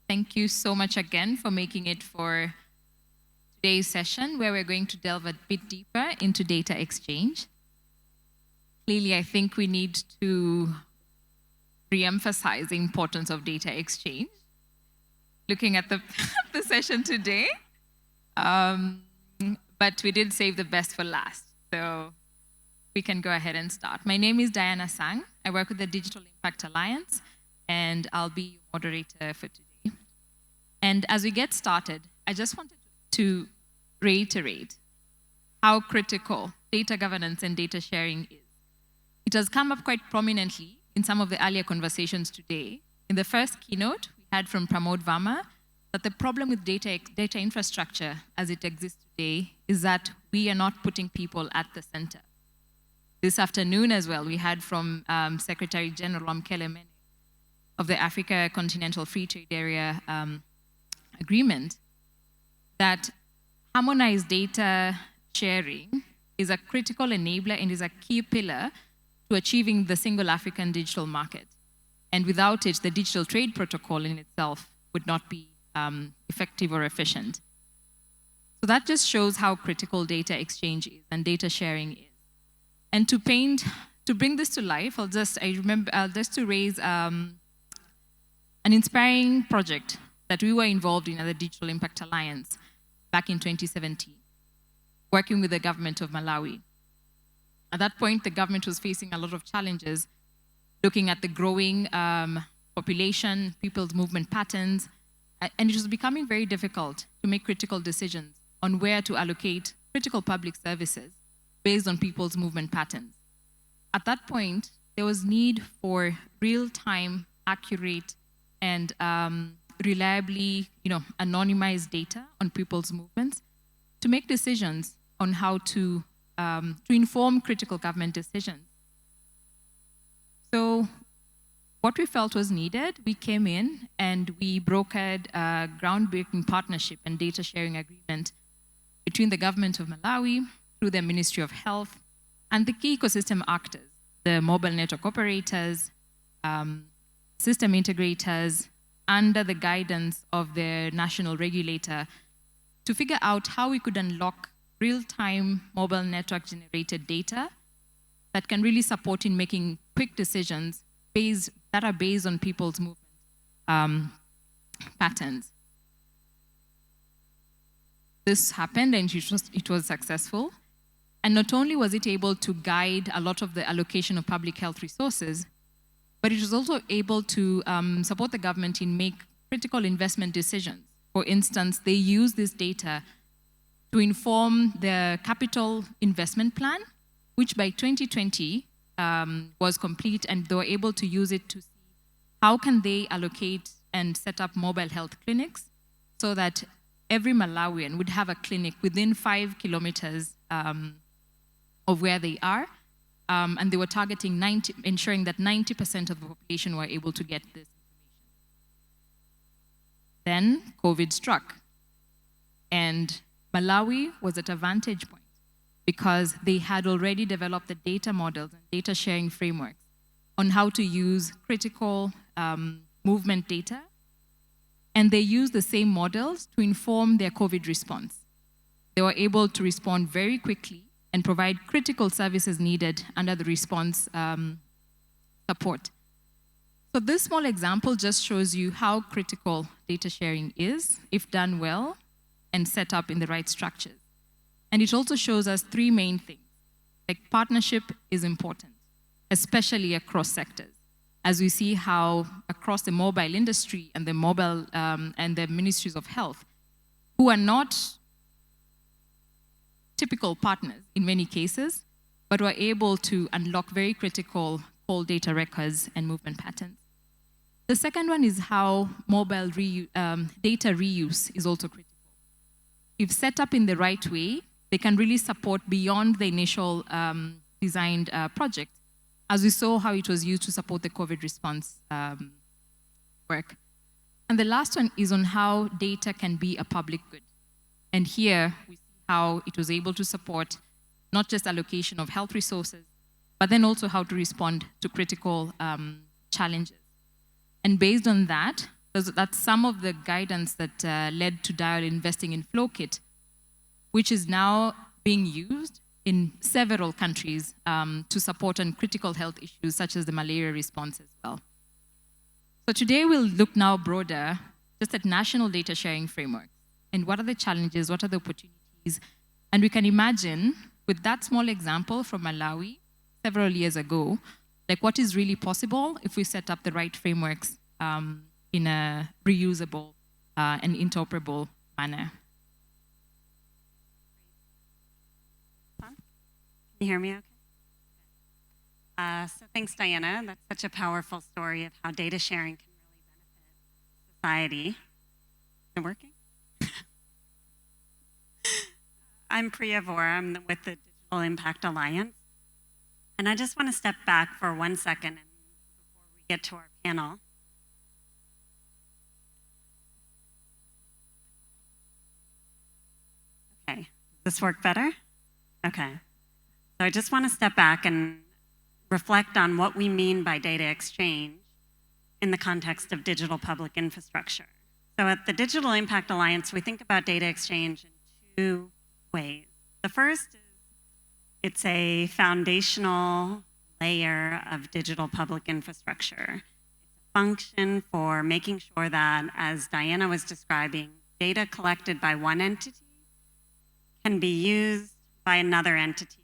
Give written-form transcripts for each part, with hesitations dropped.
Thank you so much again for making it for today's session, where we're going to delve a bit deeper into data exchange. Clearly, I think we need to re-emphasize the importance of data exchange. Looking at the session today, but we did save the best for last. So we can go ahead and start. My name is Diana Sang. I work with the Digital Impact Alliance, and I'll be your moderator for today. And as we get started, I just wanted to reiterate how critical data governance and data sharing is. It has come up quite prominently in some of the earlier conversations today. In the first keynote, we had from Pramod Verma that the problem with data infrastructure as it exists today is that we are not putting people at the center. This afternoon as well, we had from Secretary General Wamkele Mene of the Africa Continental Free Trade Area Agreement that harmonized data sharing is a critical enabler and is a key pillar to achieving the single African digital market. And without it, the digital trade protocol in itself would not be effective or efficient. So that just shows how critical data exchange is and data sharing is. And to bring this to life, I'll just to raise an inspiring project that we were involved in at the Digital Impact Alliance back in 2017, working with the government of Malawi. At that point, the government was facing a lot of challenges, looking at the growing population, people's movement patterns, and it was becoming very difficult to make critical decisions on where to allocate critical public services based on people's movement patterns. At that point, there was need for real-time, accurate, and reliably, anonymized data on people's movements to make decisions on how to inform critical government decisions. So what we felt was needed, we came in and we brokered a groundbreaking partnership and data sharing agreement between the government of Malawi through the Ministry of Health and the key ecosystem actors, the mobile network operators, system integrators, under the guidance of the national regulator to figure out how we could unlock real-time mobile network-generated data that can really support in making quick decisions that are based on people's movement patterns. This happened and it was successful. And not only was it able to guide a lot of the allocation of public health resources, but it was also able to support the government in make critical investment decisions. For instance, they use this data to inform the capital investment plan, which by 2020 was complete, and they were able to use it to see how can they allocate and set up mobile health clinics so that every Malawian would have a clinic within 5 kilometers of where they are. And they were targeting ensuring that 90% of the population were able to get this information. Then COVID struck. And Malawi was at a vantage point because they had already developed the data models and data sharing frameworks on how to use critical movement data. And they used the same models to inform their COVID response. They were able to respond very quickly and provide critical services needed under the response support. So this small example just shows you how critical data sharing is if done well and set up in the right structures. And it also shows us three main things. Like, partnership is important, especially across sectors, as we see how across the mobile industry and the mobile and the ministries of health, who are not typical partners in many cases, but were able to unlock very critical whole data records and movement patterns. The second one is how mobile data reuse is also critical. If set up in the right way, they can really support beyond the initial designed project, as we saw how it was used to support the COVID response work. And the last one is on how data can be a public good. And here we see how it was able to support not just allocation of health resources, but then also how to respond to critical challenges. And based on that, That's some of the guidance that led to DIAL investing in FlowKit, which is now being used in several countries to support on critical health issues such as the malaria response as well. So today we'll look now broader, just at national data sharing frameworks and what are the challenges, what are the opportunities, and we can imagine with that small example from Malawi several years ago, like what is really possible if we set up the right frameworks in a reusable and interoperable manner. Can you hear me okay? So thanks, Diana. That's such a powerful story of how data sharing can really benefit society. Is it working? I'm Priya Vora. I'm with the Digital Impact Alliance. And I just want to step back for 1 second before we get to our panel. Okay, does this work better? Okay. So I just want to step back and reflect on what we mean by data exchange in the context of digital public infrastructure. So at the Digital Impact Alliance, we think about data exchange in two ways. The first is it's a foundational layer of digital public infrastructure. It's a function for making sure that, as Diana was describing, data collected by one entity can be used by another entity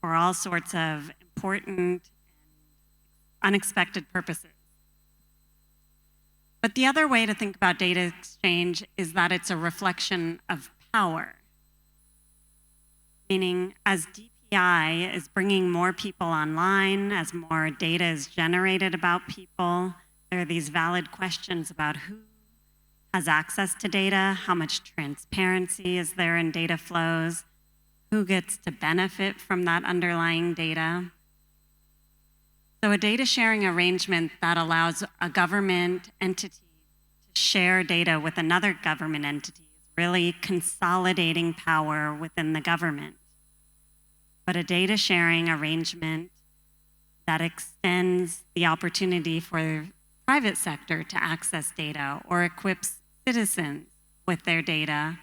for all sorts of important and unexpected purposes. But the other way to think about data exchange is that it's a reflection of power. Meaning, as DPI is bringing more people online, as more data is generated about people, there are these valid questions about who has access to data, how much transparency is there in data flows, who gets to benefit from that underlying data. So a data sharing arrangement that allows a government entity to share data with another government entity is really consolidating power within the government. But a data sharing arrangement that extends the opportunity for the private sector to access data or equips citizens with their data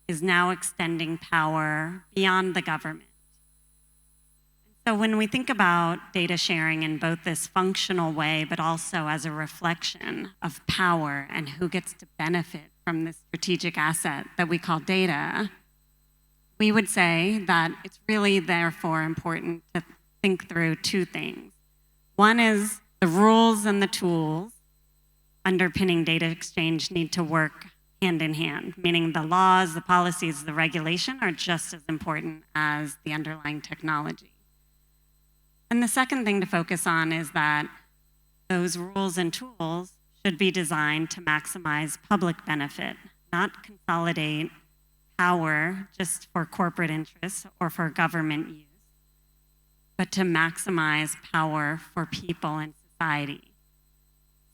is now extending power beyond the government. So when we think about data sharing in both this functional way, but also as a reflection of power and who gets to benefit from this strategic asset that we call data, we would say that it's really therefore important to think through two things. One is the rules and the tools underpinning data exchange need to work hand in hand, meaning the laws, the policies, the regulation are just as important as the underlying technology. And the second thing to focus on is that those rules and tools should be designed to maximize public benefit, not consolidate power just for corporate interests or for government use, but to maximize power for people and society.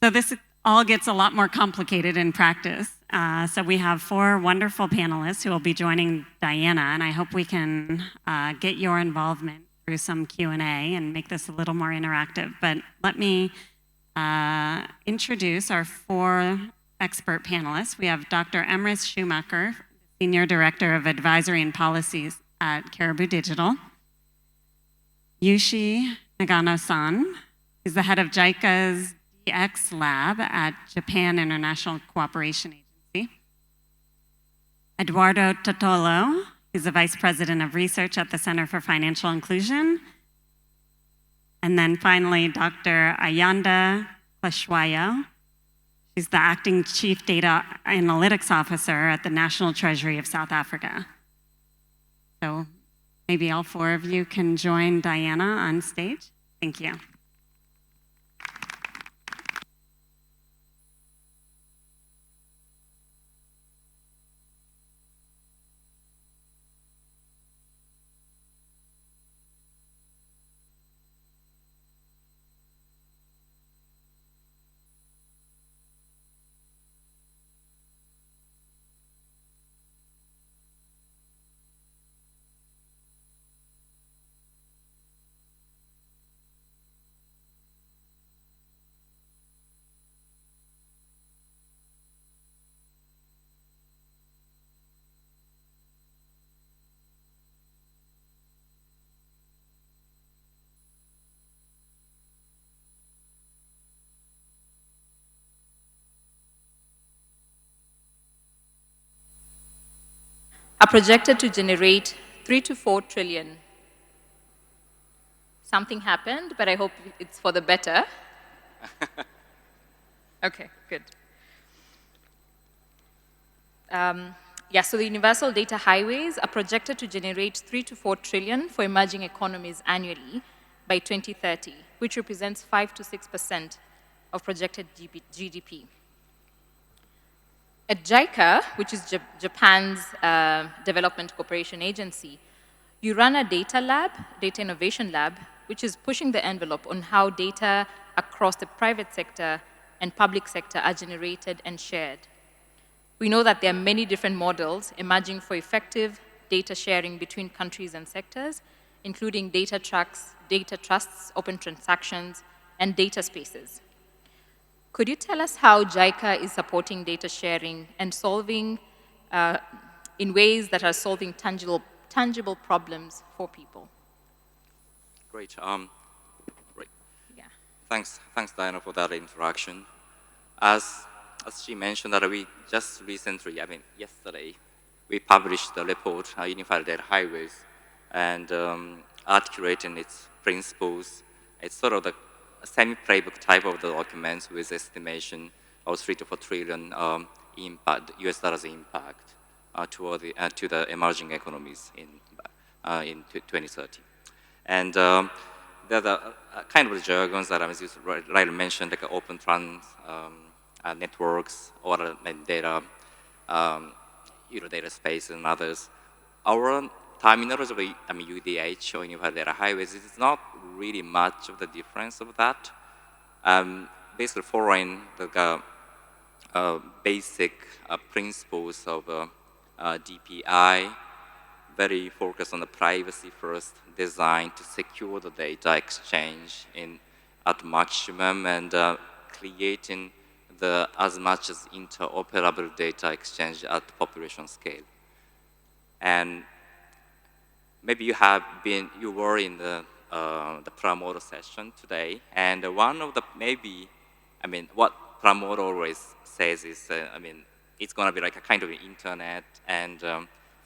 So this all gets a lot more complicated in practice. So we have 4 wonderful panelists who will be joining Diana, and I hope we can get your involvement through some Q&A and make this a little more interactive. But let me introduce our 4 expert panelists. We have Dr. Emrys Schumacher, Senior Director of Advisory and Policies at Caribou Digital. Yushi Nagano-san is the head of JICA's DX Lab at Japan International Cooperation Agency. Eduardo Totolo is the Vice President of Research at the Center for Financial Inclusion. And then finally, Dr. Ayanda Kleshwayo. She's the Acting Chief Data Analytics Officer at the National Treasury of South Africa. So maybe all 4 of you can join Diana on stage. Thank you. are projected to generate 3 to 4 trillion. Something happened, but I hope it's for the better. Okay, good. So the universal data highways are projected to generate 3 to 4 trillion for emerging economies annually by 2030, which represents 5 to 6% of projected GDP. At JICA, which is Japan's development cooperation agency, you run a data lab, data innovation lab, which is pushing the envelope on how data across the private sector and public sector are generated and shared. We know that there are many different models emerging for effective data sharing between countries and sectors, including data trusts, open transactions, and data spaces. Could you tell us how JICA is supporting data sharing and solving in ways that are solving tangible problems for people? Great. Great. Yeah. Thanks, Diana, for that introduction. As she mentioned, that we just recently, yesterday, we published the report, Unified Data Highways, and articulating its principles. It's sort of the semi-playbook type of the documents with estimation of 3 to 4 trillion impact, US dollars impact to the emerging economies in 2030. And there's a kind of jargons that I was just rightly mentioned, like open trans networks or data, data space and others. Our terminology of UDH or Unified Data Highways is not really much of the difference of that. Basically following the basic principles of DPI, very focused on the privacy first, designed to secure the data exchange at maximum and creating as much as interoperable data exchange at population scale. And maybe you were in the Pramod session today, and one of the what Pramod always says is, it's going to be like a kind of internet and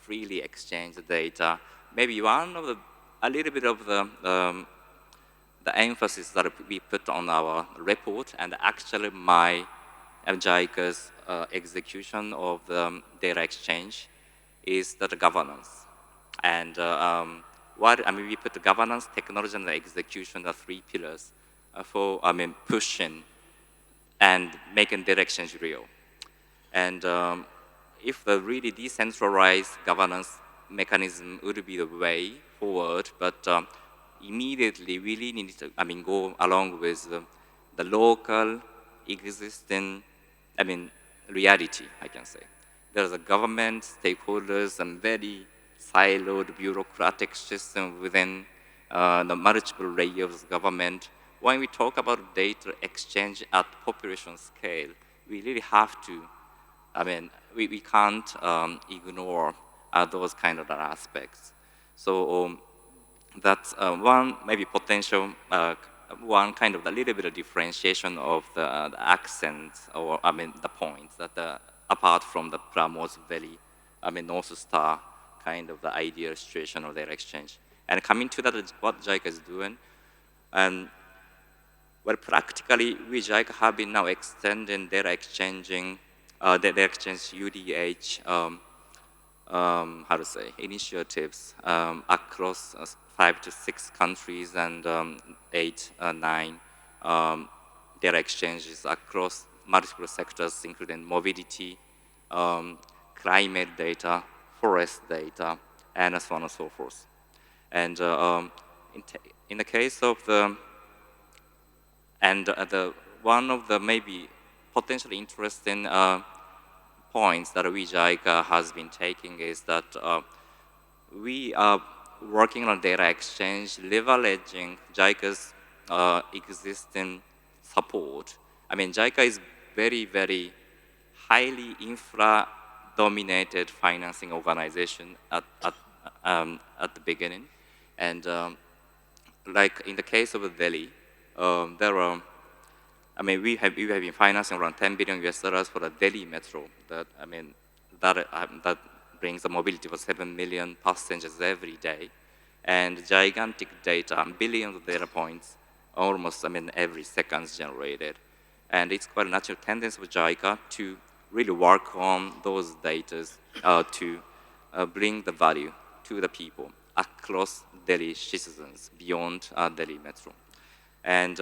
freely exchange the data. Maybe a little bit of the emphasis that we put on our report, and actually my JICA's execution of the data exchange is the governance. And we put the governance, technology, and the execution, the 3 pillars for pushing and making data exchange real. And if the really decentralized governance mechanism would be the way forward, but immediately we really need to go along with the local existing reality, I can say. There's a government, stakeholders, and very siloed bureaucratic system within the multiple layers of government. When we talk about data exchange at population scale, we really have to, we can't ignore those kind of aspects. So that's one maybe potential, one kind of a little bit of differentiation of the accents or the points that apart from the Pramod's very North Star kind of the ideal situation of data exchange. And coming to that, what JICA is doing, and well, practically we JICA have been now extending data exchanging, data exchange UDH, initiatives across 5 to 6 countries and 8, 9 data exchanges across multiple sectors, including mobility, climate data, forest data, and so on and so forth. And in the case of one of the maybe potentially interesting points that we JICA has been taking is that we are working on data exchange, leveraging JICA's existing support. JICA is very, very highly infra-dominated financing organization at the beginning. And like in the case of Delhi, there are, we have been financing around 10 billion US dollars for the Delhi metro. That brings a mobility of 7 million passengers every day, and gigantic data, billions of data points, almost, every second is generated. And it's quite a natural tendency of JICA to really work on those data to bring the value to the people across Delhi citizens beyond Delhi Metro. And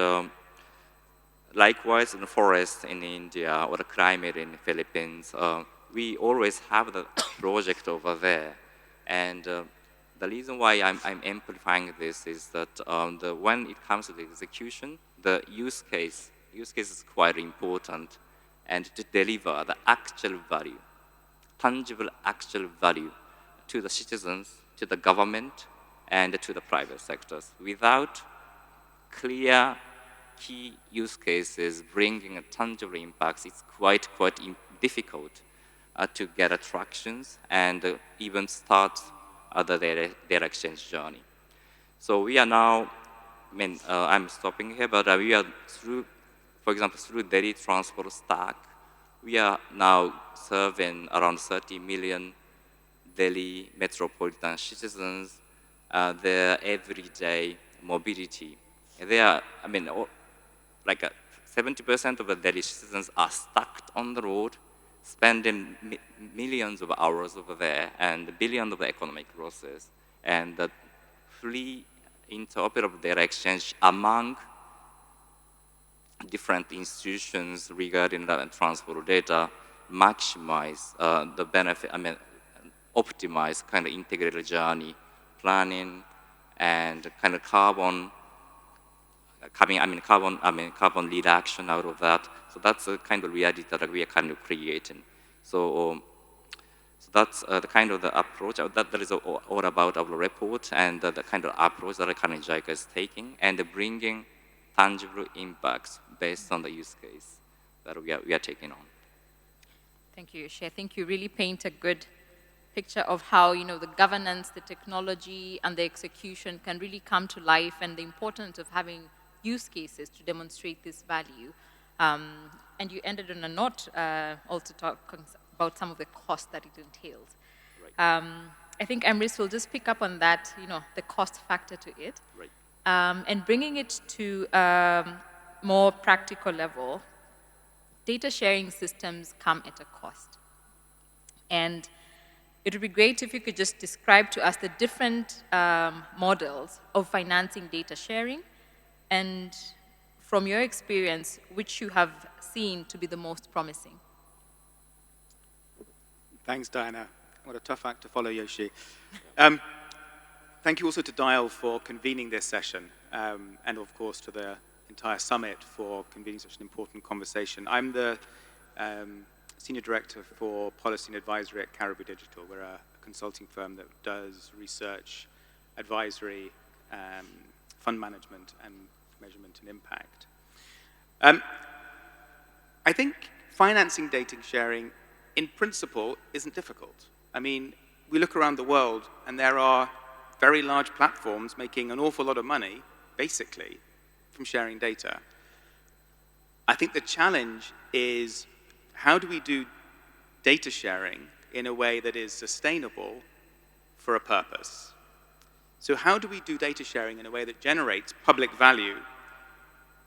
likewise, in the forest in India or the climate in the Philippines, we always have the project over there. And the reason why I'm amplifying this is that when it comes to the execution, the use case is quite important, and to deliver the actual value, tangible actual value to the citizens, to the government, and to the private sectors. Without clear key use cases bringing a tangible impacts, it's quite difficult to get attractions and even start the data exchange journey. So we are now, I'm stopping here, but we are through, for example, through Delhi transport stack, we are now serving around 30 million Delhi metropolitan citizens, their everyday mobility. They are, like 70% of the Delhi citizens are stuck on the road, spending millions of hours over there and billions of economic losses. And the free interoperable data exchange among different institutions regarding the transport data maximize the benefit, optimize kind of integrated journey planning and kind of carbon reduction out of that. So that's the kind of reality that we are kind of creating. So that's the kind of the approach that is all about our report and the kind of approach that currently JICA is taking and bringing tangible impacts based on the use case that we are taking on. Thank you, Yoshi. I think you really paint a good picture of how the governance, the technology, and the execution can really come to life, and the importance of having use cases to demonstrate this value. And you ended on a note also talking about some of the costs that it entails. Right. I think Emrys will just pick up on that, the cost factor to it. Right. And bringing it to a more practical level, data sharing systems come at a cost. And it would be great if you could just describe to us the different models of financing data sharing, and from your experience, which you have seen to be the most promising. Thanks, Diana. What a tough act to follow, Yoshi. Thank you also to Dial for convening this session, and of course to the entire summit for convening such an important conversation. I'm the Senior Director for Policy and Advisory at Caribou Digital. We're a consulting firm that does research, advisory, fund management, and measurement and impact. I think financing data sharing, in principle, isn't difficult. I mean, we look around the world, and there are very large platforms making an awful lot of money, basically, from sharing data. I think the challenge is, how do we do data sharing in a way that is sustainable for a purpose? So how do we do data sharing in a way that generates public value,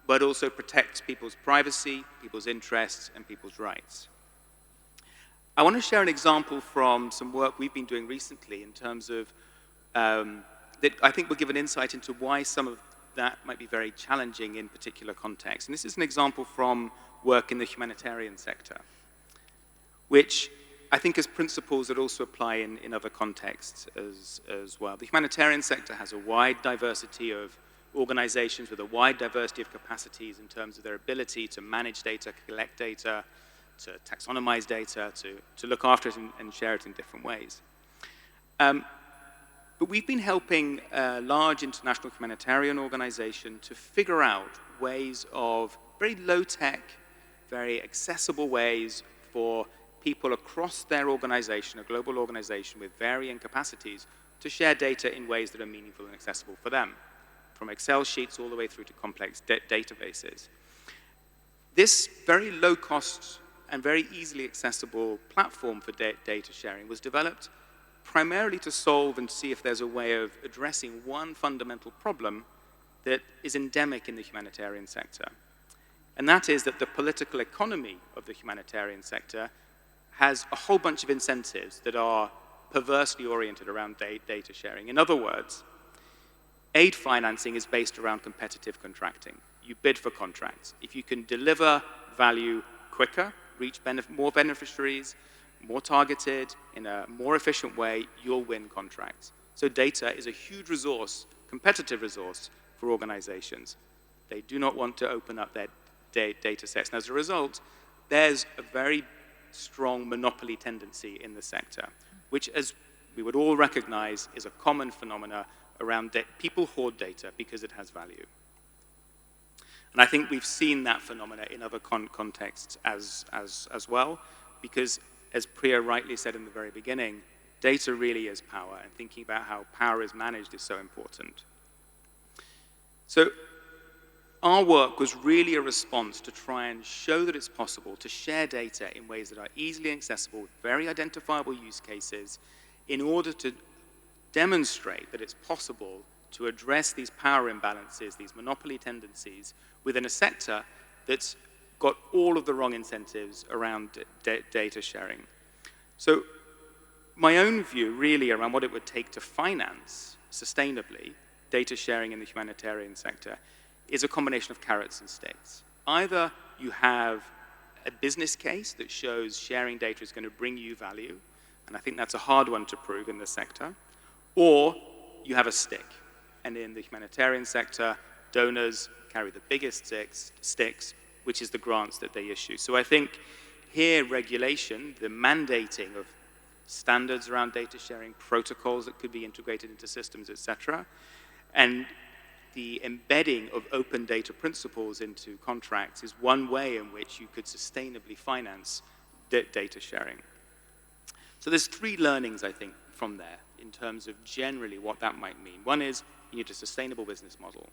but also protects people's privacy, people's interests, and people's rights? I want to share an example from some work we've been doing recently in terms of that I think will give an insight into why some of that might be very challenging in particular contexts. And this is an example from work in the humanitarian sector, which I think has principles that also apply in other contexts as well. The humanitarian sector has a wide diversity of organizations with a wide diversity of capacities in terms of their ability to manage data, collect data, to taxonomize data, to look after it and share it in different ways. But we've been helping a large international humanitarian organization to figure out ways of very low-tech, very accessible ways for people across their organization, a global organization with varying capacities, to share data in ways that are meaningful and accessible for them, from Excel sheets all the way through to complex databases. This very low-cost and very easily accessible platform for data sharing was developed primarily to solve and see if there's a way of addressing one fundamental problem that is endemic in the humanitarian sector. And that is that the political economy of the humanitarian sector has a whole bunch of incentives that are perversely oriented around data sharing. In other words, aid financing is based around competitive contracting. You bid for contracts. If you can deliver value quicker, reach more beneficiaries, more targeted, in a more efficient way, you'll win contracts. So data is a huge resource, competitive resource for organizations. They do not want to open up their data sets. And as a result, there's a very strong monopoly tendency in the sector, which, as we would all recognize, is a common phenomena around people hoard data because it has value. And I think we've seen that phenomena in other contexts as well, because as Priya rightly said in the very beginning, data really is power, and thinking about how power is managed is so important. So our work was really a response to try and show that it's possible to share data in ways that are easily accessible, with very identifiable use cases, in order to demonstrate that it's possible to address these power imbalances, these monopoly tendencies, within a sector that's got all of the wrong incentives around data sharing. So my own view really around what it would take to finance sustainably data sharing in the humanitarian sector is a combination of carrots and sticks. Either you have a business case that shows sharing data is going to bring you value, and I think that's a hard one to prove in the sector, or you have a stick. And in the humanitarian sector, donors carry the biggest sticks, which is the grants that they issue. So I think here regulation, the mandating of standards around data sharing, protocols that could be integrated into systems, etc., and the embedding of open data principles into contracts is one way in which you could sustainably finance data sharing. So there's three learnings, I think, from there in terms of generally what that might mean. One is you need a sustainable business model.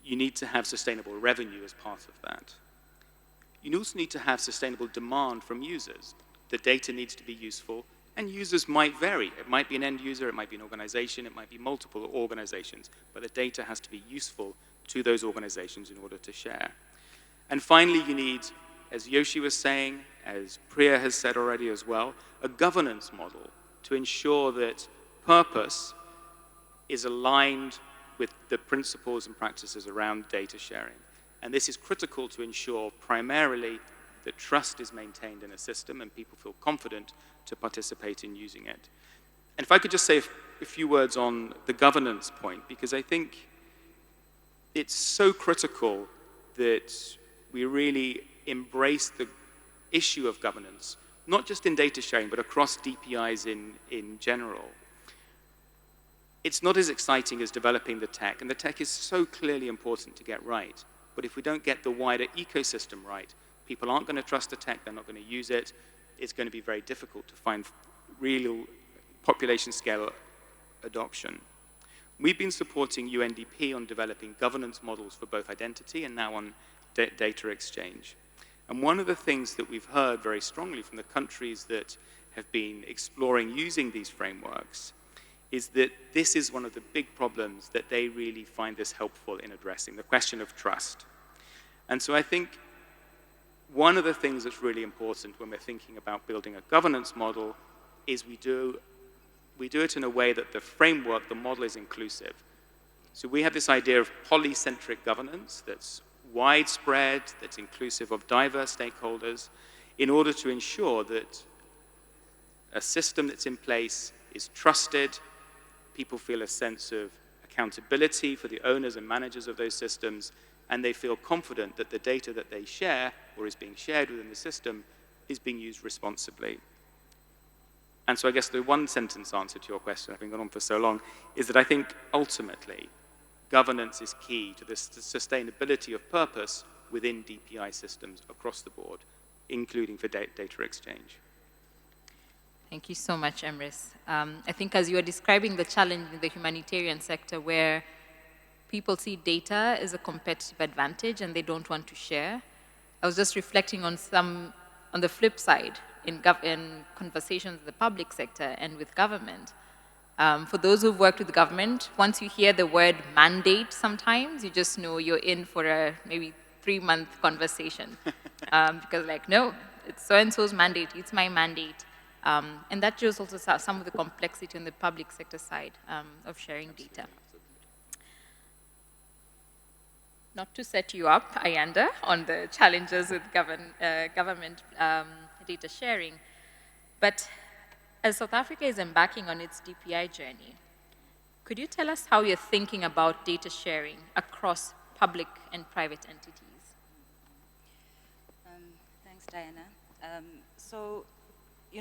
You need to have sustainable revenue as part of that. You also need to have sustainable demand from users. The data needs to be useful, and users might vary. It might be an end user, it might be an organization, it might be multiple organizations, but the data has to be useful to those organizations in order to share. And finally, you need, as Yoshi was saying, as Priya has said already as well, a governance model to ensure that purpose is aligned with the principles and practices around data sharing. And this is critical to ensure primarily that trust is maintained in a system and people feel confident to participate in using it. And if I could just say a few words on the governance point, because I think it's so critical that we really embrace the issue of governance, not just in data sharing, but across DPIs in general. It's not as exciting as developing the tech, and the tech is so clearly important to get right. But if we don't get the wider ecosystem right, people aren't going to trust the tech, they're not going to use it. It's going to be very difficult to find real population scale adoption. We've been supporting UNDP on developing governance models for both identity and now on data exchange. And one of the things that we've heard very strongly from the countries that have been exploring using these frameworks is that this is one of the big problems that they really find this helpful in addressing, the question of trust. And so I think one of the things that's really important when we're thinking about building a governance model is we do it in a way that the framework, the model is inclusive. So we have this idea of polycentric governance that's widespread, that's inclusive of diverse stakeholders, in order to ensure that a system that's in place is trusted, people feel a sense of accountability for the owners and managers of those systems, and they feel confident that the data that they share or is being shared within the system is being used responsibly. And so I guess the one sentence answer to your question, having gone on for so long, is that I think ultimately governance is key to the sustainability of purpose within DPI systems across the board, including for data exchange. Thank you so much, Emrys. I think as you were describing the challenge in the humanitarian sector where people see data as a competitive advantage and they don't want to share, I was just reflecting on some on the flip side, in conversations with the public sector and with government, for those who've worked with the government, once you hear the word mandate sometimes, you just know you're in for a maybe 3-month conversation. Because like, no, it's so-and-so's mandate, it's my mandate. And that shows also some of the complexity on the public sector side of sharing data. Not to set you up, Ayanda, on the challenges with government data sharing, but as South Africa is embarking on its DPI journey, could you tell us how you're thinking about data sharing across public and private entities? Thanks, Diana. So,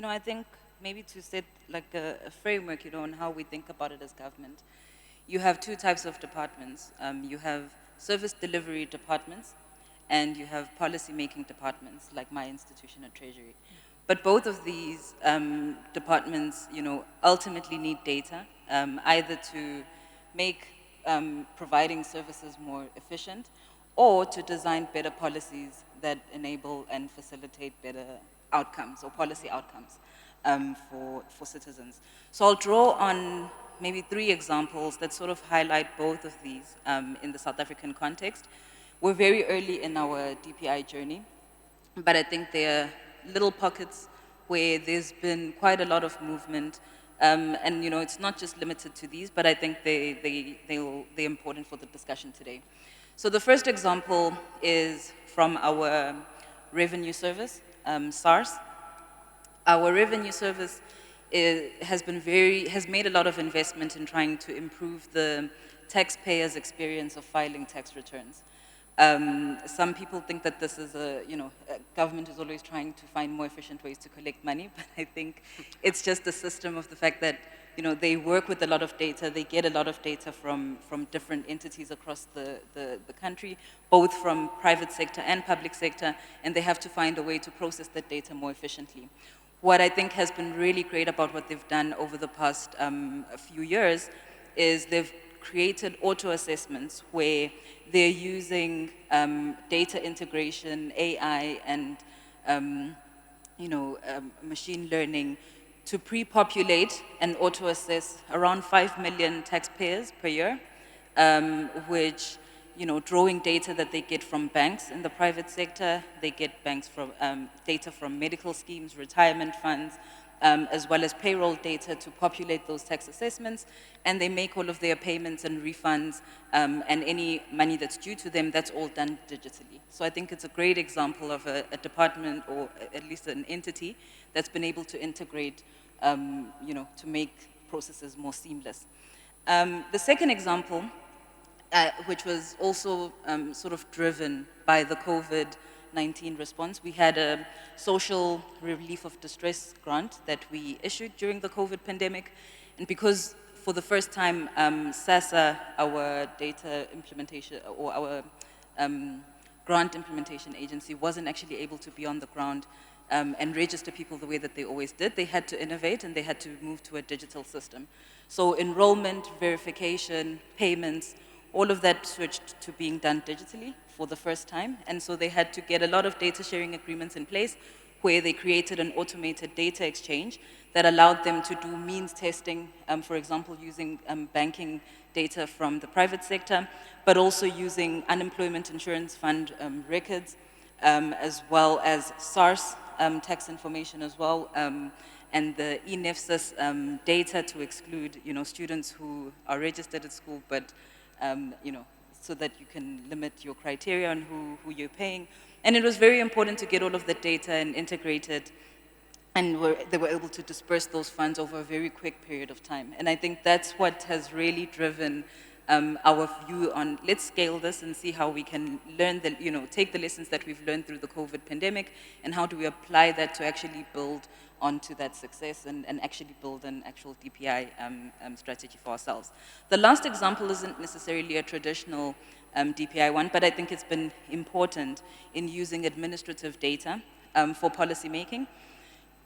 I think maybe to set like a framework, on how we think about it as government, you have two types of departments. You have service delivery departments, and you have policy-making departments, like my institution at Treasury. But both of these departments, ultimately need data, either to make providing services more efficient, or to design better policies that enable and facilitate better outcomes or policy outcomes for citizens. So I'll draw on maybe 3 examples that sort of highlight both of these in the South African context. We're very early in our DPI journey, but I think there are little pockets where there's been quite a lot of movement, and it's not just limited to these, but I think they're important for the discussion today. So the first example is from our revenue service, SARS. Our revenue service has made a lot of investment in trying to improve the taxpayer's experience of filing tax returns. Some people think that this is government is always trying to find more efficient ways to collect money, but I think it's just a system of the fact that, they work with a lot of data, they get a lot of data from different entities across the country, both from private sector and public sector, and they have to find a way to process that data more efficiently. What I think has been really great about what they've done over the past few years is they've created auto-assessments where they're using data integration, AI, and machine learning to pre-populate and auto-assess around 5 million taxpayers per year, which, drawing data that they get from banks in the private sector, they get data from medical schemes, retirement funds, as well as payroll data to populate those tax assessments, and they make all of their payments and refunds, and any money that's due to them, that's all done digitally. So I think it's a great example of a department, or at least an entity, that's been able to integrate, to make processes more seamless. The second example, which was also sort of driven by the COVID-19 response. We had a social relief of distress grant that we issued during the COVID pandemic. And because for the first time, SASA, our data implementation, or our grant implementation agency, wasn't actually able to be on the ground and register people the way that they always did. They had to innovate, and they had to move to a digital system. So enrollment, verification, payments, all of that switched to being done digitally for the first time. And so they had to get a lot of data sharing agreements in place where they created an automated data exchange that allowed them to do means testing, for example, using banking data from the private sector, but also using unemployment insurance fund records, as well as SARS tax information as well, and the eNEFSIS data to exclude, students who are registered at school, but so that you can limit your criteria on who you're paying. And it was very important to get all of the data and integrate it, and they were able to disperse those funds over a very quick period of time. And I think that's what has really driven our view on, let's scale this and see how we can learn, take the lessons that we've learned through the COVID pandemic, and how do we apply that to actually build onto that success and actually build an actual DPI strategy for ourselves. The last example isn't necessarily a traditional DPI one, but I think it's been important in using administrative data for policy making.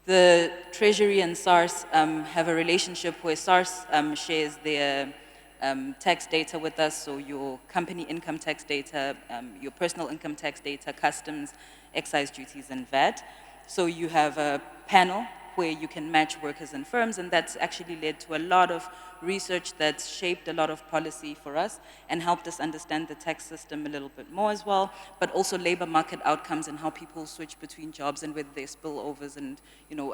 The Treasury and SARS have a relationship where SARS shares their tax data with us, so your company income tax data, your personal income tax data, customs, excise duties, and VAT. So you have a panel where you can match workers and firms, and that's actually led to a lot of research that's shaped a lot of policy for us and helped us understand the tax system a little bit more as well, but also labor market outcomes and how people switch between jobs and whether there's spillovers and,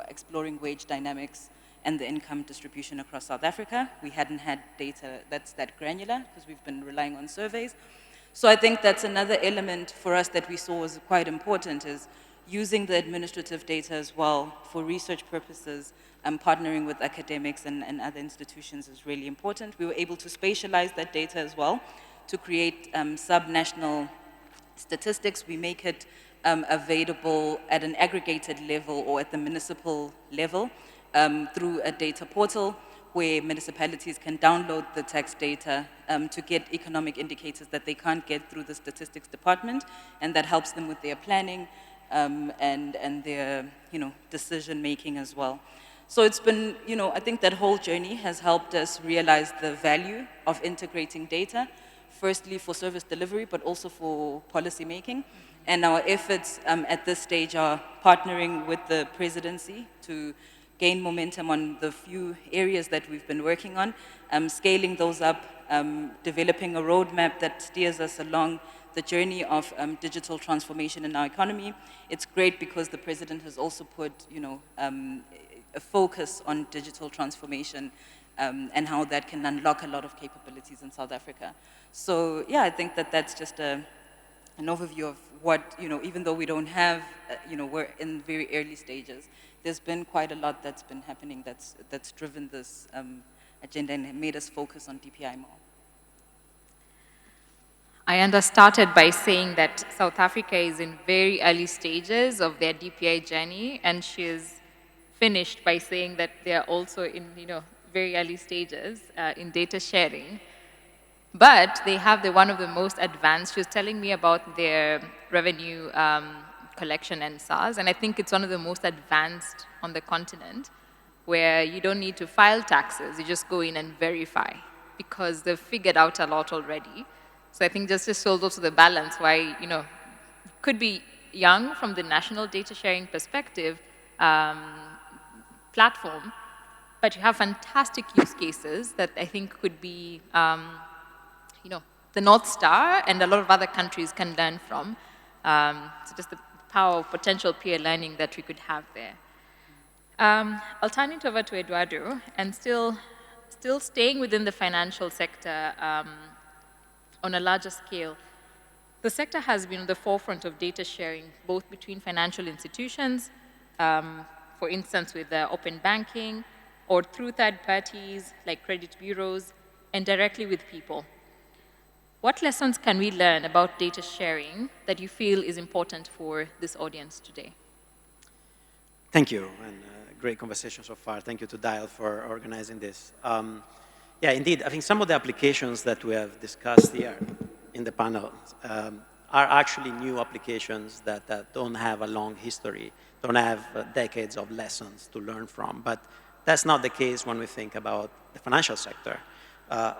exploring wage dynamics and the income distribution across South Africa. We hadn't had data that's that granular because we've been relying on surveys. So I think that's another element for us that we saw was quite important, is using the administrative data as well for research purposes, partnering with academics and other institutions is really important. We were able to spatialize that data as well to create sub-national statistics. We make it available at an aggregated level or at the municipal level through a data portal where municipalities can download the tax data to get economic indicators that they can't get through the statistics department, and that helps them with their planning and their decision making as well. So it's been, I think that whole journey has helped us realize the value of integrating data, firstly for service delivery, but also for policy making. And our efforts at this stage are partnering with the presidency to gain momentum on the few areas that we've been working on, scaling those up, developing a roadmap that steers us along the journey of digital transformation in our economy. It's great because the president has also put, a focus on digital transformation and how that can unlock a lot of capabilities in South Africa. So yeah, I think that that's just an overview of what, even though we don't have, we're in very early stages, there's been quite a lot that's been happening that's driven this agenda and made us focus on DPI more. I started by saying that South Africa is in very early stages of their DPI journey, and she's finished by saying that they are also in very early stages in data sharing. But they have one of the most advanced. She was telling me about their revenue collection and SARS, and I think it's one of the most advanced on the continent, where you don't need to file taxes, you just go in and verify, because they've figured out a lot already. So I think just shows also the balance why, could be young from the national data sharing perspective platform, but you have fantastic use cases that I think could be, the North Star, and a lot of other countries can learn from. So just the power of potential peer learning that we could have there. I'll turn it over to Eduardo, and still staying within the financial sector on a larger scale. The sector has been on the forefront of data sharing, both between financial institutions, for instance with open banking, or through third parties like credit bureaus, and directly with people. What lessons can we learn about data sharing that you feel is important for this audience today? Thank you, and great conversation so far. Thank you to Dial for organizing this. Yeah, indeed, I think some of the applications that we have discussed here in the panel are actually new applications that don't have a long history, don't have decades of lessons to learn from. But that's not the case when we think about the financial sector.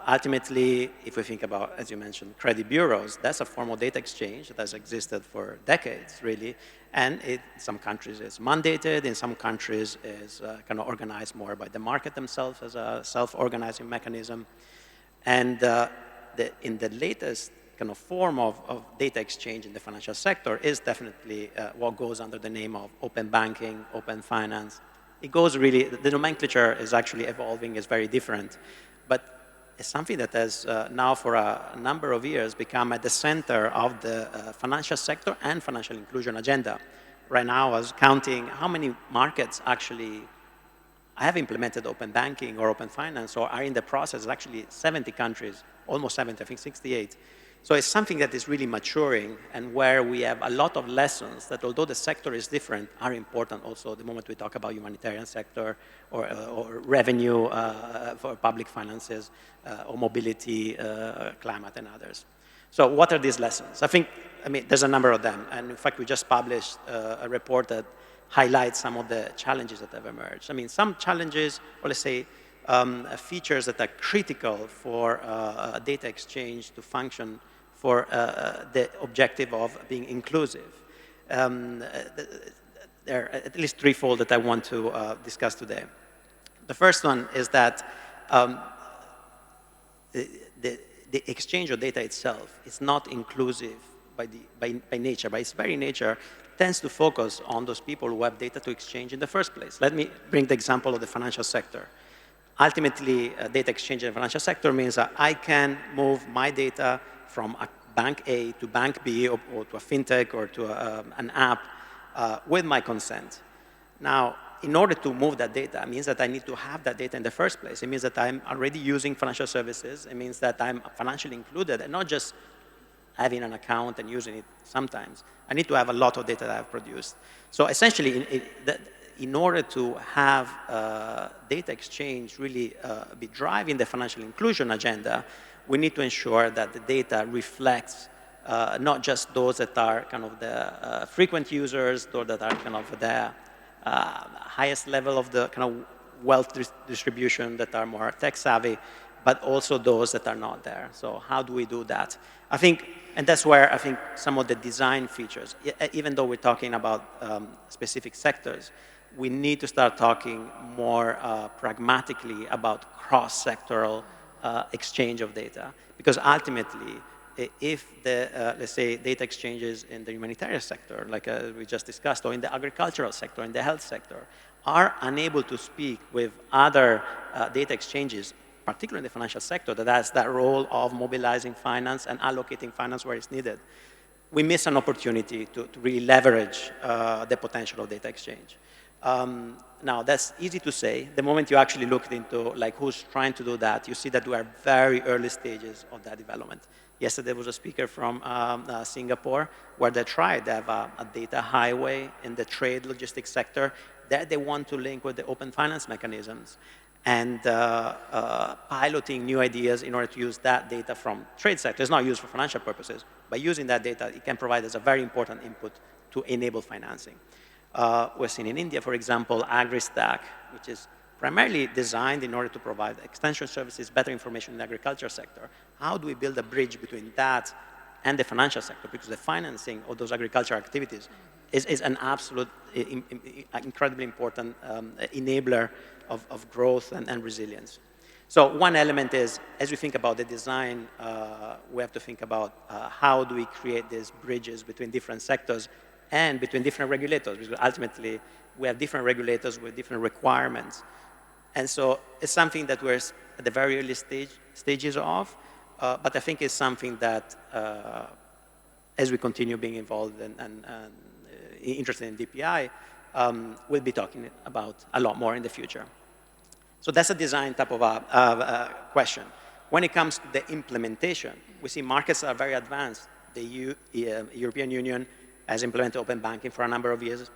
Ultimately, if we think about, as you mentioned, credit bureaus, that's a form of data exchange that has existed for decades, really. And in some countries it's mandated, in some countries is kind of organized more by the market themselves as a self-organizing mechanism. And in the latest kind of form of data exchange in the financial sector is definitely what goes under the name of open banking, open finance. It goes really, the nomenclature is actually evolving, is very different. But it's something that has now for a number of years become at the center of the financial sector and financial inclusion agenda. Right now I was counting how many markets actually have implemented open banking or open finance or are in the process. Actually 70 countries, almost 70, I think 68. So it's something that is really maturing and where we have a lot of lessons that, although the sector is different, are important also the moment we talk about humanitarian sector or revenue for public finances or mobility, climate and others. So what are these lessons? I mean, there's a number of them. And in fact, we just published a report that highlights some of the challenges that have emerged. I mean, some challenges, or let's say, features that are critical for data exchange to function for the objective of being inclusive. there are at least threefold that I want to discuss today. The first one is that the exchange of data itself is not inclusive by nature, by its very nature, tends to focus on those people who have data to exchange in the first place. Let me bring the example of the financial sector. Ultimately, data exchange in the financial sector means that I can move my data from a bank A to bank B or to a fintech or to an app with my consent. Now, in order to move that data, it means that I need to have that data in the first place. It means that I'm already using financial services. It means that I'm financially included and not just having an account and using it sometimes. I need to have a lot of data that I've produced. So essentially, in order to have data exchange really be driving the financial inclusion agenda, we need to ensure that the data reflects not just those that are kind of the frequent users, those that are kind of the highest level of the kind of wealth distribution that are more tech savvy, but also those that are not there. So how do we do that? I think, and that's where I think some of the design features, even though we're talking about specific sectors, we need to start talking more pragmatically about cross-sectoral exchange of data. Because ultimately, if the, let's say, data exchanges in the humanitarian sector, like we just discussed, or in the agricultural sector, in the health sector, are unable to speak with other data exchanges, particularly in the financial sector, that has that role of mobilizing finance and allocating finance where it's needed, we miss an opportunity to really leverage the potential of data exchange. Now, that's easy to say. The moment you actually look into like who's trying to do that, you see that we are very early stages of that development. Yesterday there was a speaker from Singapore where they tried. They have a data highway in the trade logistics sector that they want to link with the open finance mechanisms and piloting new ideas in order to use that data from trade sector. It's not used for financial purposes. By using that data, it can provide us a very important input to enable financing. We're seeing in India, for example, AgriStack, which is primarily designed in order to provide extension services, better information in the agriculture sector. How do we build a bridge between that and the financial sector? Because the financing of those agricultural activities is an absolute, incredibly important enabler of growth and resilience. So one element is, as we think about the design, we have to think about how do we create these bridges between different sectors and between different regulators, because ultimately we have different regulators with different requirements. And so it's something that we're at the very early stages of, but I think it's something that as we continue being involved and interested in DPI, we'll be talking about a lot more in the future. So that's a design type of a question. When it comes to the implementation, we see markets that are very advanced. The European Union has implemented open banking for a number of years.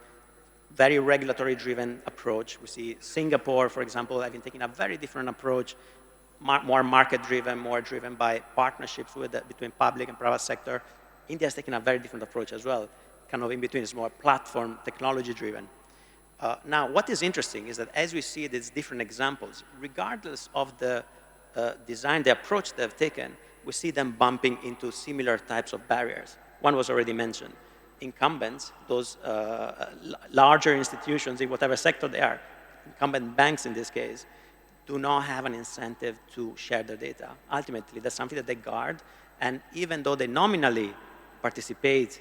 Very regulatory-driven approach. We see Singapore, for example, having taken a very different approach, more market-driven, more driven by partnerships between public and private sector. India has taken a very different approach as well, kind of in between. It's more platform, technology-driven. Now, what is interesting is that as we see these different examples, regardless of the design, the approach they've taken, we see them bumping into similar types of barriers. One was already mentioned. Incumbents, those larger institutions in whatever sector they are, incumbent banks in this case, do not have an incentive to share their data. Ultimately, that's something that they guard, and even though they nominally participate,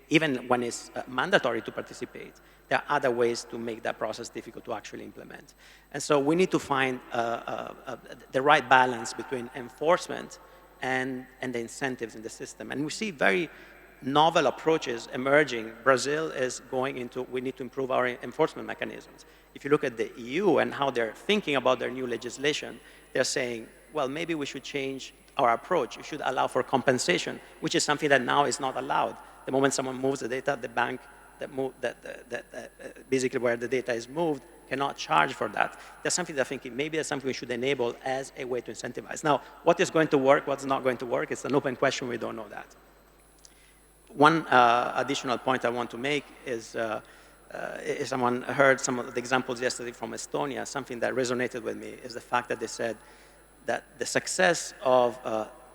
even when it's mandatory to participate, there are other ways to make that process difficult to actually implement. And so we need to find the right balance between enforcement and the incentives in the system. And we see very novel approaches emerging. Brazil is going into, we need to improve our enforcement mechanisms. If you look at the EU and how they're thinking about their new legislation, they're saying, well, maybe we should change our approach. We should allow for compensation, which is something that now is not allowed. The moment someone moves the data, the bank basically where the data is moved cannot charge for that. That's something that I think maybe that's something we should enable as a way to incentivize. Now, what is going to work, what's not going to work, it's an open question, we don't know that. One additional point I want to make is someone heard some of the examples yesterday from Estonia. Something that resonated with me is the fact that they said that the success of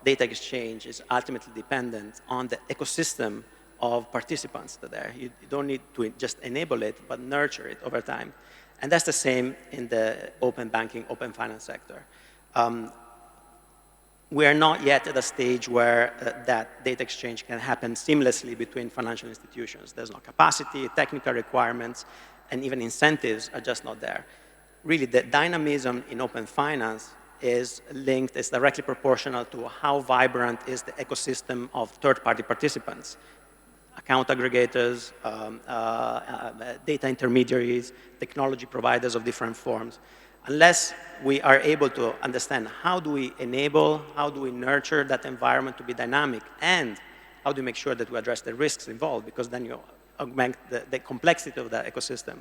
data exchange is ultimately dependent on the ecosystem of participants there. You don't need to just enable it, but nurture it over time. And that's the same in the open banking, open finance sector. We are not yet at a stage where that data exchange can happen seamlessly between financial institutions. There's no capacity, technical requirements, and even incentives are just not there. Really, the dynamism in open finance is linked, is directly proportional to how vibrant is the ecosystem of third-party participants, account aggregators, data intermediaries, technology providers of different forms. Unless we are able to understand how do we enable, how do we nurture that environment to be dynamic, and how do we make sure that we address the risks involved, because then you augment the complexity of that ecosystem.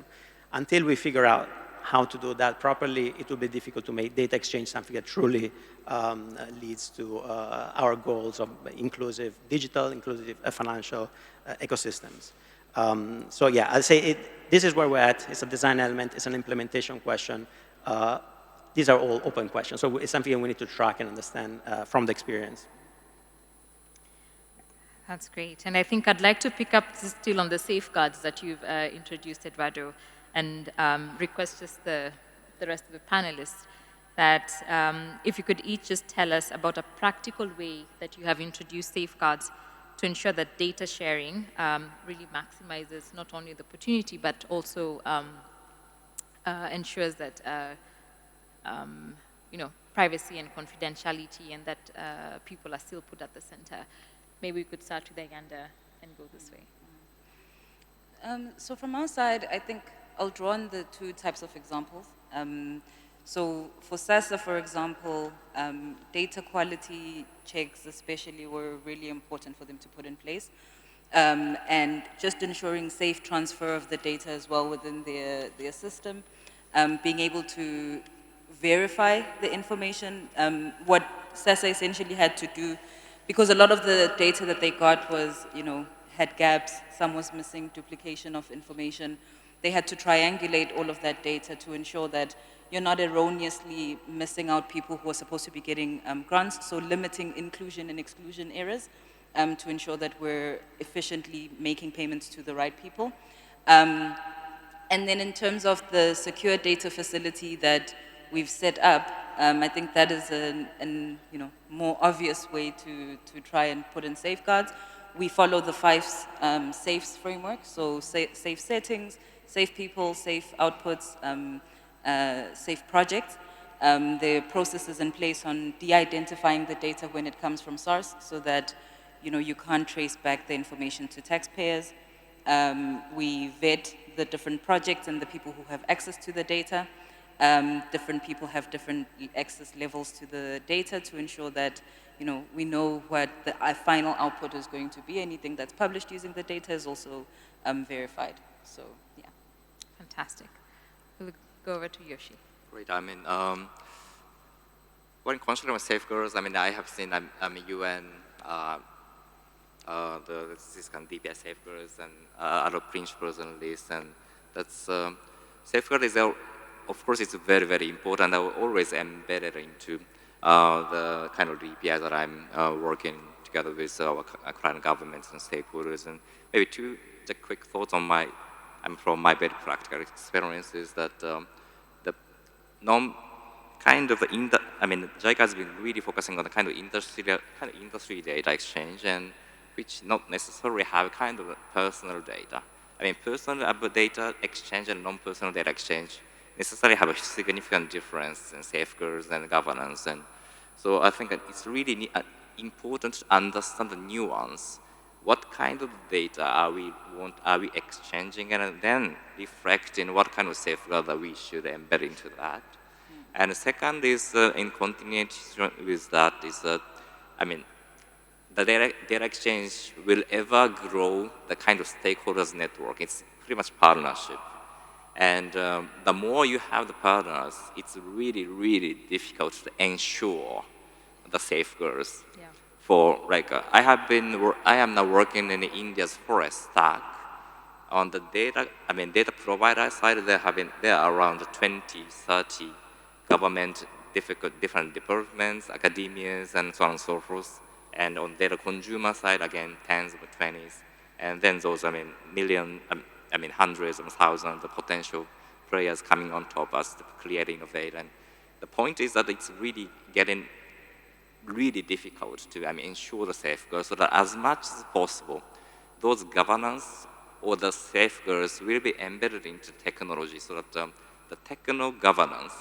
Until we figure out how to do that properly, it will be difficult to make data exchange something that truly leads to our goals of inclusive digital, inclusive financial ecosystems. So yeah, I'll say this is where we're at. It's a design element, it's an implementation question. These are all open questions. So it's something we need to track and understand from the experience. That's great. And I think I'd like to pick up still on the safeguards that you've introduced, Eduardo, and request just the rest of the panelists that if you could each just tell us about a practical way that you have introduced safeguards to ensure that data sharing really maximizes not only the opportunity, but also ensures that privacy and confidentiality, and that people are still put at the center. Maybe we could start with Ayanda and go this way. So from our side, I think I'll draw on the two types of examples. So for SASA, for example, data quality checks especially were really important for them to put in place. And just ensuring safe transfer of the data as well within their system, being able to verify the information. What SASA essentially had to do, because a lot of the data that they got was, had gaps, some was missing, duplication of information. They had to triangulate all of that data to ensure that you're not erroneously missing out people who are supposed to be getting grants, so limiting inclusion and exclusion errors to ensure that we're efficiently making payments to the right people. And then in terms of the secure data facility that we've set up, I think that is a more obvious way to try and put in safeguards. We follow the 5 SAFEs framework, so safe settings, safe people, safe outputs, safe projects. There are processes in place on de-identifying the data when it comes from source, so that you can't trace back the information to taxpayers. We vet the different projects and the people who have access to the data. Different people have different access levels to the data to ensure that we know what the final output is going to be. Anything that's published using the data is also verified. So yeah. Fantastic. We'll go over to Yoshi. Great. I mean, when considering safeguards, I mean, I have seen UN, this kind of DPI safeguards and other principles and lists, and that's safeguard is, of course, it's very, very important. I will always embed it into the kind of DPI that I'm working together with our client governments and stakeholders. And maybe two quick thoughts on from my very practical experiences that the JICA has been really focusing on the kind of industry data exchange, and which not necessarily have kind of personal data. I mean, personal data exchange and non-personal data exchange necessarily have a significant difference in safeguards and governance. And so I think it's really important to understand the nuance. What kind of data are we exchanging, and then reflecting what kind of safeguard that we should embed into that. And the second is, in continuation with that, is that, I mean, the data exchange will ever grow the kind of stakeholders network. It's pretty much partnership. And the more you have the partners, it's really, really difficult to ensure the safeguards. Yeah. For I am now working in India's forest stack. On the data provider side, there are around 20, 30 government, different departments, academias, and so on and so forth. And on data consumer side, again, tens of 20s. And then those, hundreds of thousands of potential players coming on top as to create innovate. And the point is that it's really getting really difficult to ensure the safeguards so that as much as possible, those governance or the safeguards will be embedded into technology so that the techno governance,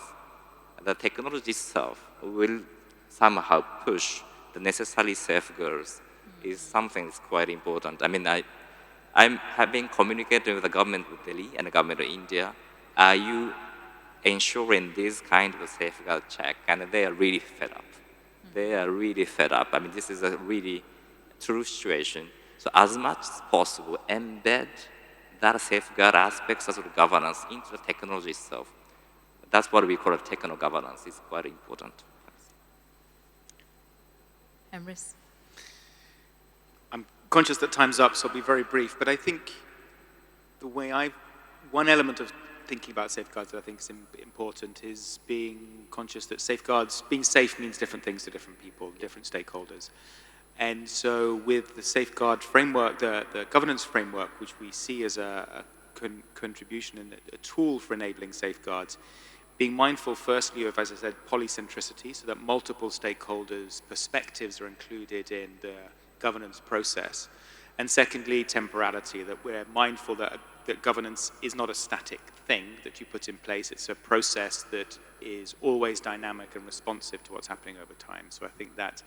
the technology itself will somehow push the necessary safeguards is something that's quite important. I have been communicating with the government of Delhi and the government of India. Are you ensuring this kind of safeguard check? And they are really fed up. They are really fed up. This is a really true situation. So as much as possible, embed that safeguard aspects of the governance into the technology itself. That's what we call techno governance. It's quite important. Emrys. I'm conscious that time's up, so I'll be very brief. But I think one element of thinking about safeguards that I think is important is being conscious that being safe means different things to different people, different stakeholders. And so with the safeguard framework, the governance framework, which we see as a contribution and a tool for enabling safeguards, being mindful firstly of, as I said, polycentricity, so that multiple stakeholders' perspectives are included in the governance process. And secondly, temporality, that we're mindful that governance is not a static thing that you put in place. It's a process that is always dynamic and responsive to what's happening over time. So I think that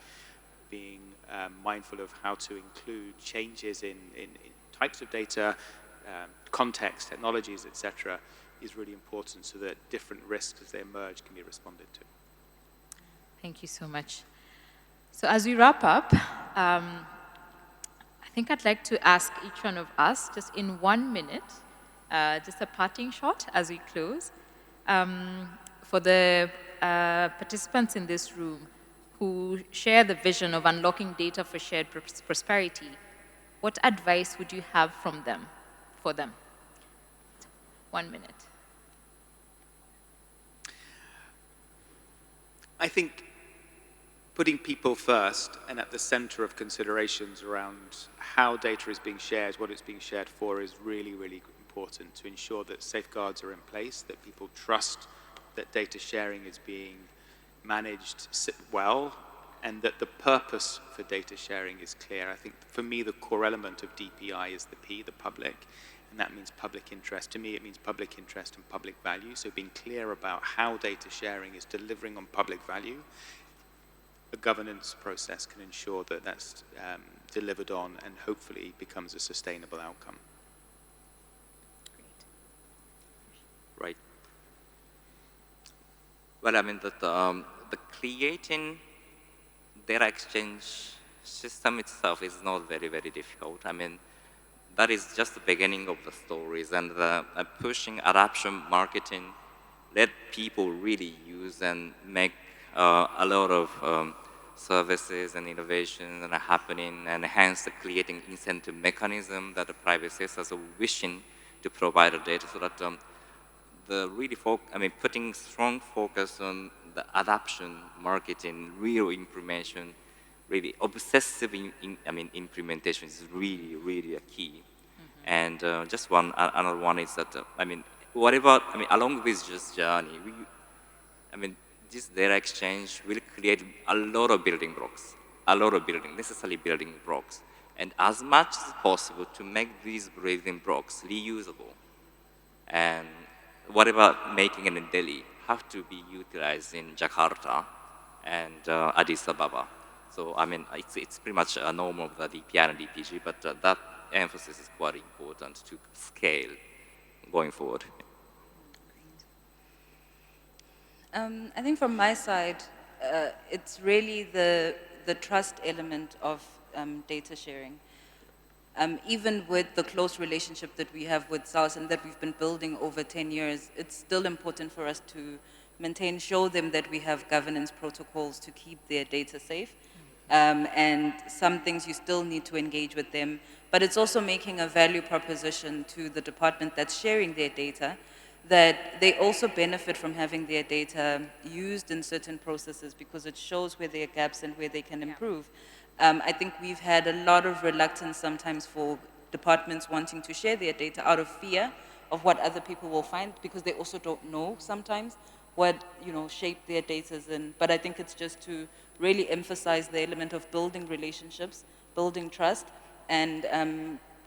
being mindful of how to include changes in types of data, context, technologies, etc., is really important so that different risks as they emerge can be responded to. Thank you so much. So as we wrap up, I think I'd like to ask each one of us, just in 1 minute, just a parting shot as we close. For the participants in this room who share the vision of unlocking data for shared prosperity, what advice would you have from them, for them? 1 minute. I think putting people first and at the center of considerations around how data is being shared, what it's being shared for, is really, really important to ensure that safeguards are in place, that people trust that data sharing is being managed well, and that the purpose for data sharing is clear. I think for me, the core element of DPI is the P, the public, and that means public interest. To me, it means public interest and public value. So being clear about how data sharing is delivering on public value, a governance process can ensure that that's delivered on and hopefully becomes a sustainable outcome. Right. Well, the creating data exchange system itself is not very, very difficult. That is just the beginning of the stories, and the pushing adoption marketing, let people really use and make a lot of services and innovations that are happening, and hence creating incentive mechanism that the private sectors are wishing to provide the data, so that the really putting strong focus on the adoption marketing, real implementation, really obsessive implementation is really, really a key. And just another one is that along with this journey, this data exchange will create a lot of building blocks, necessary building blocks, and as much as possible to make these building blocks reusable. And whatever making it in Delhi have to be utilized in Jakarta and Addis Ababa. So it's pretty much a norm of the DPI and DPG, but that emphasis is quite important to scale going forward. I think from my side, it's really the trust element of data sharing. Even with the close relationship that we have with SARS and that we've been building over 10 years, it's still important for us to show them that we have governance protocols to keep their data safe. And some things you still need to engage with them, but it's also making a value proposition to the department that's sharing their data, that they also benefit from having their data used in certain processes because it shows where there are gaps and where they can improve. I think we've had a lot of reluctance sometimes for departments wanting to share their data out of fear of what other people will find, because they also don't know sometimes what, shape their data is in. But I think it's just to really emphasize the element of building relationships, building trust, and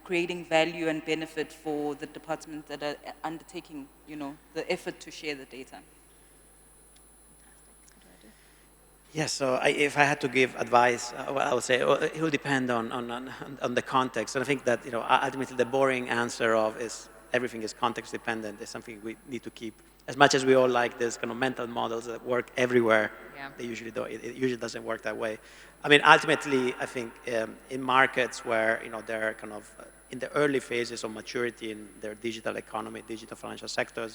creating value and benefit for the departments that are undertaking, the effort to share the data. Yes, so if I had to give advice, well, I would say it will depend on the context. And I think that, ultimately the boring answer of is everything is context dependent is something we need to keep. As much as we all like this kind of mental models that work everywhere, they usually don't. It usually doesn't work that way. I mean, ultimately, I think in markets where, they're kind of in the early phases of maturity in their digital economy, digital financial sectors,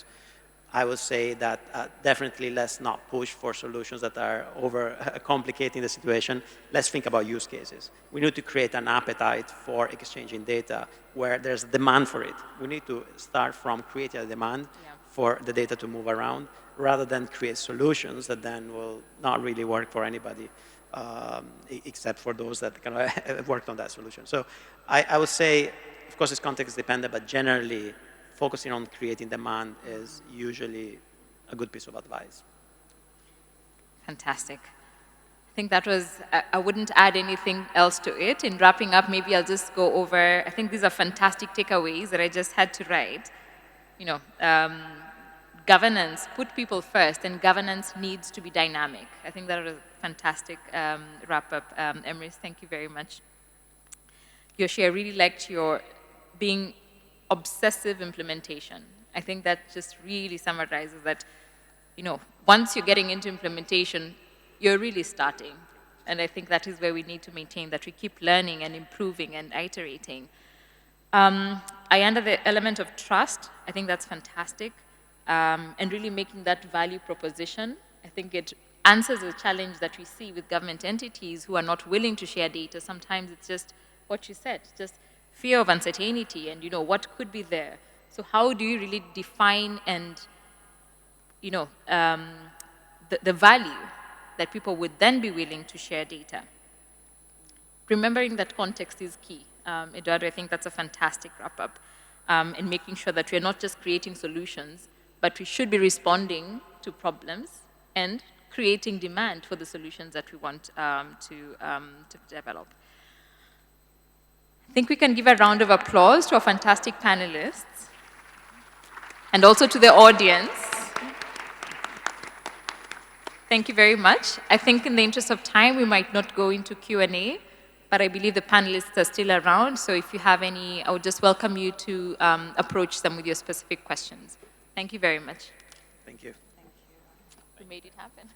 I would say that definitely let's not push for solutions that are over complicating the situation. Let's think about use cases. We need to create an appetite for exchanging data where there's a demand for it. We need to start from creating a demand for the data to move around rather than create solutions that then will not really work for anybody except for those that kind of worked on that solution. So I would say, of course, it's context dependent, but generally, focusing on creating demand is usually a good piece of advice. Fantastic. I think that was, I wouldn't add anything else to it. In wrapping up, maybe I'll just go over, I think these are fantastic takeaways that I just had to write. Governance, put people first, and governance needs to be dynamic. I think that was a fantastic wrap-up. Emrys, thank you very much. Yoshi, I really liked your being obsessive implementation. I think that just really summarizes that, once you're getting into implementation, you're really starting. And I think that is where we need to maintain that we keep learning and improving and iterating. I under the element of trust. I think that's fantastic. And really making that value proposition. I think it answers a challenge that we see with government entities who are not willing to share data. Sometimes it's just what you said, just fear of uncertainty and, what could be there. So how do you really define and, the value that people would then be willing to share data? Remembering that context is key. Eduardo, I think that's a fantastic wrap-up. And making sure that we're not just creating solutions, but we should be responding to problems and creating demand for the solutions that we want to develop. I think we can give a round of applause to our fantastic panelists and also to the audience. Thank you very much. I think in the interest of time, we might not go into Q&A, but I believe the panelists are still around. So if you have any, I would just welcome you to approach them with your specific questions. Thank you very much. Thank you. Thank you. We made it happen.